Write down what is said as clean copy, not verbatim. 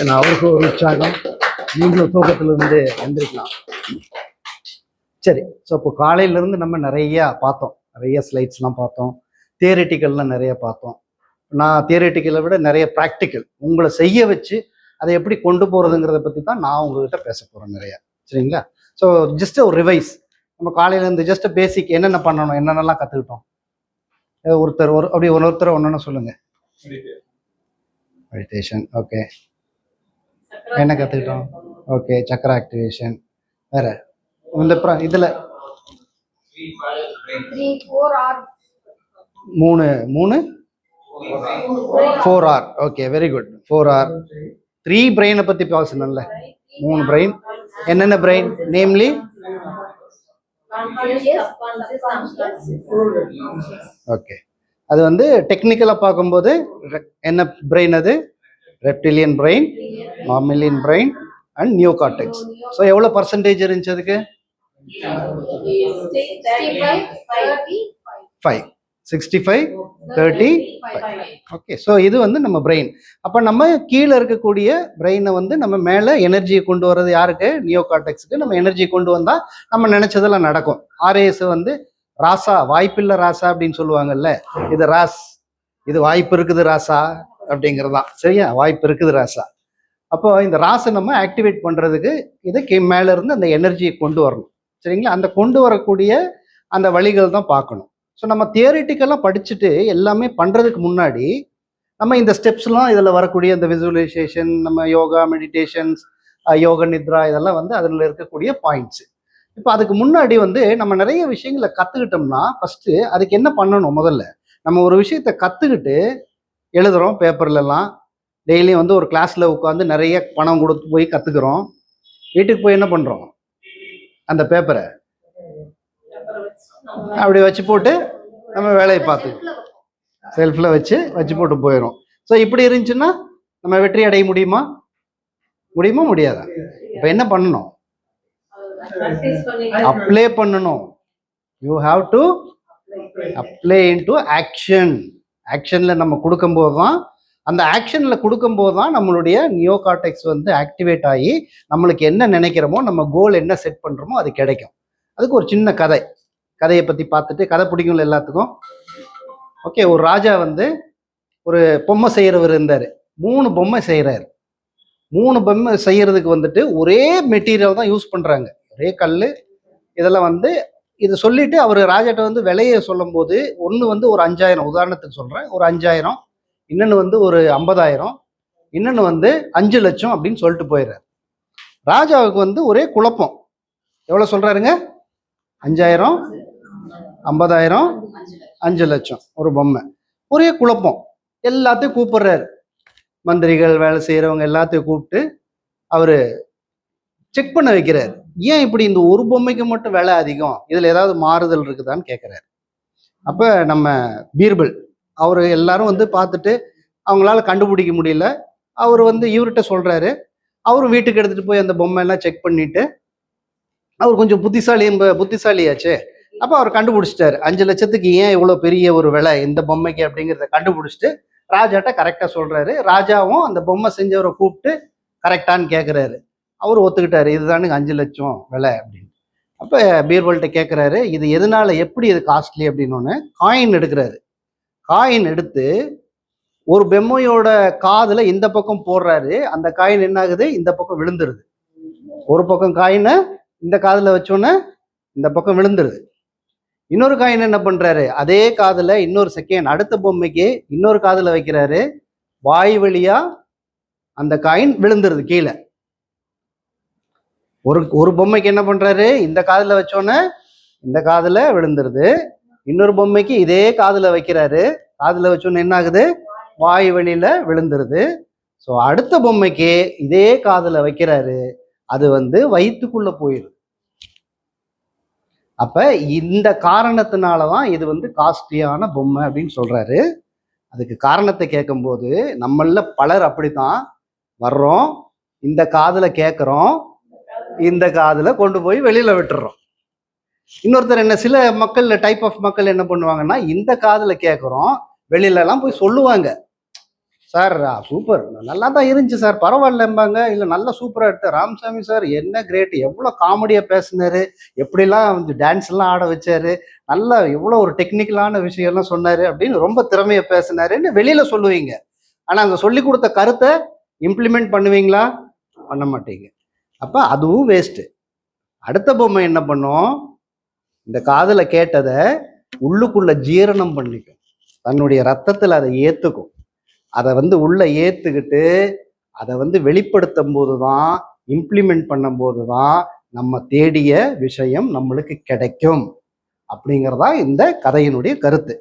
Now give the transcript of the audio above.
ஏன்னா அவருக்கு ஒரு உற்சாகம், நீங்களும் தூக்கத்திலிருந்து எந்திரிக்கலாம். சரி, ஸோ இப்போ காலையிலேருந்து நம்ம நிறையா பார்த்தோம், நிறைய ஸ்லைட்ஸ்லாம் பார்த்தோம், தியரிட்டிக்கல்லாம் நிறைய பார்த்தோம். நான் தியரிட்டிக்கலை விட நிறைய ப்ராக்டிக்கல் உங்களை செய்ய வச்சு அதை எப்படி கொண்டு போகிறதுங்கிறத பற்றி தான் நான் உங்ககிட்ட பேச போகிறேன் நிறையா. சரிங்களா? ஸோ ஜஸ்ட் ஒரு ரிவைஸ். நம்ம காலையிலேருந்து ஜஸ்ட் பேசிக் என்னென்ன பண்ணணும், என்னென்னலாம் கற்றுக்கிட்டோம். ஒருத்தர் ஒருத்தர் ஒன்று சொல்லுங்கள். Meditation, okay. என்ன கற்றுக்கிட்டோம்? ஓகே, சக்கர ஆக்டிவேஷன். வேற இந்த இதில் 4R. Okay, very good. 4R. 3 பிரெயினை பற்றி பேசணும்ல. 3 பிரெயின். என்னென்ன பிரெயின்? நேம்லி ஓகே, அது வந்து டெக்னிக்கலாக பார்க்கும்போது என்ன பிரெயின்? அது reptilian brain, mammalian brain and neocortex. So எவ்வளோ பர்சன்டேஜ் இருந்துச்சு அதுக்கு? 65, 35. ஓகே, ஸோ இது வந்து நம்ம பிரெயின். அப்போ நம்ம கீழே இருக்கக்கூடிய பிரெயினை வந்து நம்ம மேலே எனர்ஜியை கொண்டு வர்றது யாருக்கு? நியோ கார்டெக்ஸுக்கு. நம்ம எனர்ஜி கொண்டு வந்தால் நம்ம நினச்சதெல்லாம் நடக்கும். RAS வந்து ராசா, வாய்ப்பில்லை ராசா அப்படின்னு சொல்லுவாங்கல்ல. இது ராஸ், இது வாய்ப்பு இருக்குது ராசா அப்படிங்கிறது தான். சரியா? வாய்ப்பு இருக்குது ராசா. அப்போ இந்த ராசை நம்ம ஆக்டிவேட் பண்ணுறதுக்கு இதை மேலே இருந்து அந்த எனர்ஜியை கொண்டு வரணும். சரிங்களா? அந்த கொண்டு வரக்கூடிய அந்த வழிகள் தான் பார்க்கணும். ஸோ நம்ம தியரிட்டிக்கெல்லாம் படிச்சுட்டு எல்லாமே பண்ணுறதுக்கு முன்னாடி நம்ம இந்த ஸ்டெப்ஸ்லாம் இதில் வரக்கூடிய இந்த விசுவலைசேஷன், நம்ம யோகா, மெடிடேஷன்ஸ், யோக நித்ரா, இதெல்லாம் வந்து அதில் இருக்கக்கூடிய பாயிண்ட்ஸு. இப்போ அதுக்கு முன்னாடி வந்து நம்ம நிறைய விஷயங்களை கற்றுக்கிட்டோம்னா ஃபஸ்ட்டு அதுக்கு என்ன பண்ணணும்? முதல்ல நம்ம ஒரு விஷயத்தை கற்றுக்கிட்டு எழுதுகிறோம் பேப்பர்லலாம். டெய்லியும் வந்து ஒரு கிளாஸில் உட்காந்து நிறைய பணம் கொடுத்து போய் கற்றுக்குறோம். வீட்டுக்கு போய் என்ன பண்ணுறோம்? அந்த பேப்பரை அப்படி வச்சு போட்டு நம்ம வேலையை பார்த்து செல்ஃபில் வச்சு போட்டு போயிடும். ஸோ இப்படி இருந்துச்சுன்னா நம்ம வெற்றி அடைய முடியுமா? முடியாதா? இப்போ என்ன பண்ணணும்? அப்ளை பண்ணணும். You have to apply into action. ஆக்ஷனில் நம்ம கொடுக்கும்போது தான், அந்த ஆக்ஷனில் கொடுக்கும்போது தான் நம்மளுடைய நியோ கார்டெக்ஸ் வந்து ஆக்டிவேட் ஆகி நம்மளுக்கு என்ன நினைக்கிறோமோ, நம்ம கோல் என்ன செட் பண்ணுறோமோ அது கிடைக்கும். அதுக்கு ஒரு சின்ன கதையை பற்றி பார்த்துட்டு, கதை பிடிக்கும்ல எல்லாத்துக்கும். ஓகே, ஒரு ராஜா வந்து ஒரு பொம்மை செய்கிறவர் இருந்தார். 3 பொம்மை செய்கிறார். 3 பொம்மை செய்கிறதுக்கு வந்துட்டு ஒரே மெட்டீரியல் தான் யூஸ் பண்ணுறாங்க, ஒரே கல். இதெல்லாம் வந்து இது சொல்லிட்டு அவர் ராஜாட்ட வந்து விலையை சொல்லும் போது, ஒன்று வந்து ஒரு 5000, உதாரணத்துக்கு சொல்கிறேன், ஒரு 5000, இன்னொன்று வந்து ஒரு 50000, இன்னொன்று வந்து 5 லட்சம் அப்படின்னு சொல்லிட்டு போயிடுறாரு. ராஜாவுக்கு வந்து ஒரே குழப்பம். எவ்வளோ சொல்கிறாருங்க? 5000, 50000, 5 லட்சம் ஒரு பொம்மை. ஒரே குழப்பம். எல்லாத்தையும் கூப்பிடுறாரு, மந்திரிகள், வேலை செய்கிறவங்க எல்லாத்தையும் கூப்பிட்டு அவர் செக் பண்ண வைக்கிறார். ஏன் இப்படி இந்த ஒரு பொம்மைக்கு மட்டும் விலை அதிகம், இதில் ஏதாவது மாறுதல் இருக்குதான்னு கேட்குறாரு. அப்போ நம்ம பீர்பல் அவர் எல்லாரும் வந்து பார்த்துட்டு அவங்களால கண்டுபிடிக்க முடியல. அவர் வந்து இவர்கிட்ட சொல்கிறாரு. அவரும் வீட்டுக்கு எடுத்துகிட்டு போய் அந்த பொம்மையெல்லாம் செக் பண்ணிட்டு, அவர் கொஞ்சம் புத்திசாலியாச்சு. அப்போ அவர் கண்டுபிடிச்சிட்டாரு 5 லட்சத்துக்கு ஏன் இவ்வளோ பெரிய ஒரு விலை இந்த பொம்மைக்கு அப்படிங்கிறத கண்டுபிடிச்சிட்டு ராஜாட்ட கரெக்டாக சொல்கிறாரு. ராஜாவும் அந்த பொம்மை செஞ்சவரை கூப்பிட்டு கரெக்டான்னு கேட்குறாரு. அவர் ஒத்துக்கிட்டாரு, இதுதானுங்க 5 லட்சம் விலை அப்படின்னு. அப்போ பீர்பல்கிட்ட கேட்குறாரு, இது எதனால, எப்படி இது காஸ்ட்லி அப்படின்னு. காயின் எடுக்கிறாரு. காயின் எடுத்து ஒரு பொம்மையோட காதில் இந்த பக்கம் போடுறாரு. அந்த காயின் என்ன ஆகுது? இந்த பக்கம் விழுந்துருது. ஒரு பக்கம் காயினை இந்த காதில் வச்சோன்னே இந்த பக்கம் விழுந்துருது. இன்னொரு காயின் என்ன பண்ணுறாரு? அதே காதில் இன்னொரு செகண்ட் அடுத்த பொம்மைக்கு இன்னொரு காதில் வைக்கிறாரு. வாய் வழியா அந்த காயின் விழுந்துருது கீழே. ஒரு பொம்மைக்கு என்ன பண்ணுறாரு? இந்த காதில் வச்சோன்னே இந்த காதில் விழுந்துருது. இன்னொரு பொம்மைக்கு இதே காதில் வைக்கிறாரு. காதில் வச்சோன்னே என்ன ஆகுது? வாய் வழியில் விழுந்துருது. ஸோ அடுத்த பொம்மைக்கு இதே காதில் வைக்கிறாரு. அது வந்து வயிற்றுக்குள்ளே போயிடுது. அப்போ இந்த காரணத்தினால தான் இது வந்து காஸ்ட்லியான பொம்மை அப்படின்னு சொல்கிறாரு. அதுக்கு காரணத்தை கேட்கும்போது நம்மள பலர் அப்படித்தான் வர்றோம், இந்த காதில் கேட்குறோம், இந்த காதில் கொண்டு போய் வெளியில் விட்டுறோம். இன்னொருத்தர் என்ன, சில மக்கள், டைப் ஆஃப் மக்கள் என்ன பண்ணுவாங்கன்னா, இந்த காதில் கேட்குறோம், வெளியிலலாம் போய் சொல்லுவாங்க. சார் சூப்பர், நல்லா தான் இருந்துச்சு சார், பரவாயில்லம்பாங்க. இல்லை நல்லா சூப்பராக எடுத்த ராமசாமி சார் என்ன கிரேட், எவ்வளோ காமெடியாக பேசினாரு, எப்படிலாம் வந்து டான்ஸ்லாம் ஆட வச்சாரு, நல்லா எவ்வளோ ஒரு டெக்னிக்கலான விஷயம்லாம் சொன்னார் அப்படின்னு ரொம்ப திறமையை பேசினாருன்னு வெளியில் சொல்லுவீங்க. ஆனால் அந்த சொல்லி கொடுத்த கருத்தை இம்ப்ளிமெண்ட் பண்ணுவீங்களா? பண்ண மாட்டீங்க. அப்போ அதுவும் வேஸ்ட்டு. அடுத்த பொம்மை என்ன பண்ணும், இந்த காதில் கேட்டதை உள்ளுக்குள்ள ஜீரணம் பண்ணிக்கும், தன்னுடைய ரத்தத்தில் அதை ஏற்றுக்கும். அதை வந்து உள்ள ஏற்றுக்கிட்டு அதை வந்து வெளிப்படுத்தும் போது தான், இம்ப்ளிமெண்ட் பண்ணும்போது தான் நம்ம தேடிய விஷயம் நம்மளுக்கு கிடைக்கும். அப்படிங்கிறதா இந்த கதையினுடைய கருத்து.